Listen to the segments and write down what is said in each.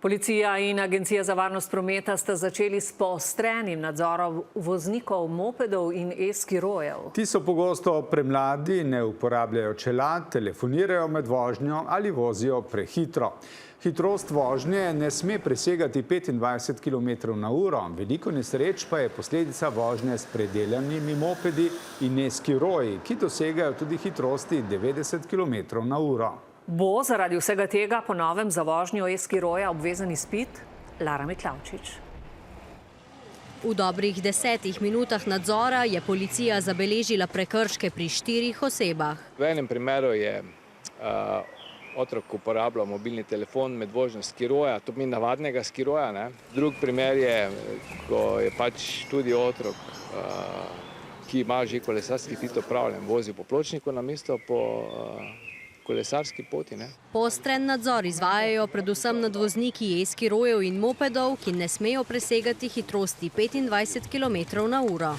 Policija in Agencija za varnost prometa sta začeli s poostrenim nadzorom voznikov mopedov in e-skirojev. Ti so pogosto premladi, ne uporabljajo čelad, telefonirajo med vožnjo ali vozijo prehitro. Hitrost vožnje ne sme presegati 25 km/h. Veliko nesreč pa je posledica vožnje s predelanimi mopedi in e-skiroji, ki dosegajo tudi hitrosti 90 km/h. Bo zaradi vsega tega po novem za vožnjo e-skiroja obvezen izpit? Lara Miklavčič. V dobrih 10 minutah nadzora je policija zabeležila prekrške pri 4 osebah. V enem primeru je otrok uporabljal mobilni telefon med vožnjo skiroja, to pomeni navadnega skiroja. Drug primer je, ko je tudi otrok, ki ima že kolesarski izpit opravljen, vozil po pločniku namesto po kolesarski poti. Poostren nadzor izvajajo predvsem nad vozniki e-skirojev in mopedov, ki ne smejo presegati hitrosti 25 km/h.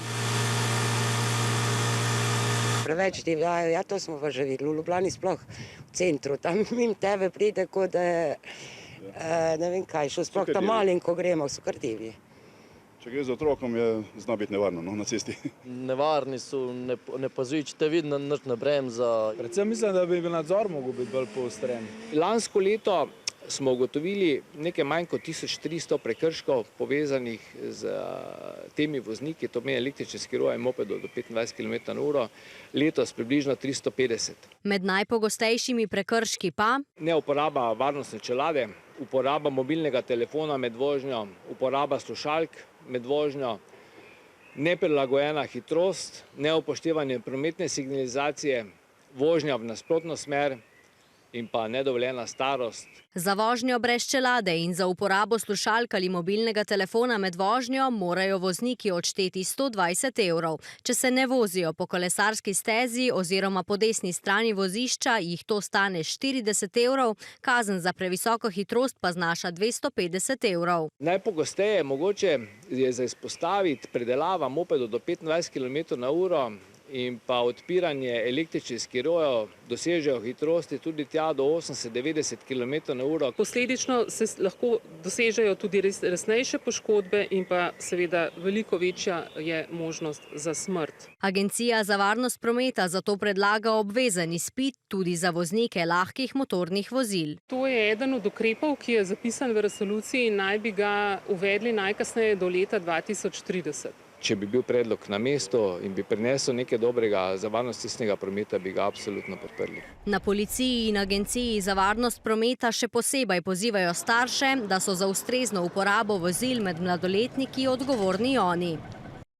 Preveč divjajo, ja, to smo pa že videli, v Ljubljani sploh v centru, tam mimo tebe pride, kot da je, ne vem kaj, šel sploh tam malin, ko gremo, so kar divji. Če gre za otrokom, zna biti nevarno na cesti. Nevarni so, ne pazujočite vidno nič na bremza. Predvsem mislim, da bi nadzor mogel biti bolj poostren. Lansko leto smo ugotovili nekaj manj kot 1300 prekrškov povezanih z temi vozniki, to pomeni električne skiroje in mopedov do 25 km/h, letos približno 350. Med najpogostejšimi prekrški pa neuporaba varnostne čelade, uporaba mobilnega telefona med vožnjo, uporaba slušalk med vožnjo, neprilagojena hitrost, neupoštevanje prometne signalizacije, vožnja v nasprotno smer in pa nedovoljena starost. Za vožnjo brez čelade in za uporabo slušalk ali mobilnega telefona med vožnjo morajo vozniki odšteti 120 €. Če se ne vozijo po kolesarski stezi oziroma po desni strani vozišča, jih to stane 40 €, kazen za previsoko hitrost pa znaša 250 €. Najpogosteje mogoče je za izpostaviti predelava mopedov do 25 km/h in pa odpiranje električnih skirojev, dosežejo hitrosti tudi tja do 80-90 km/h. Posledično se lahko dosežejo tudi resnejše poškodbe in pa seveda veliko večja je možnost za smrt. Agencija za varnost prometa zato predlaga obvezen izpit tudi za voznike lahkih motornih vozil. To je eden od ukrepov, ki je zapisan v resoluciji in naj bi ga uvedli najkasneje do leta 2030. Če bi bil predlog na mestu in bi prinesel nekaj dobrega za varnost cestnega prometa, bi ga absolutno podprli. Na policiji in Agenciji za varnost prometa še posebej pozivajo starše, da so za ustrezno uporabo vozil med mladoletniki odgovorni oni.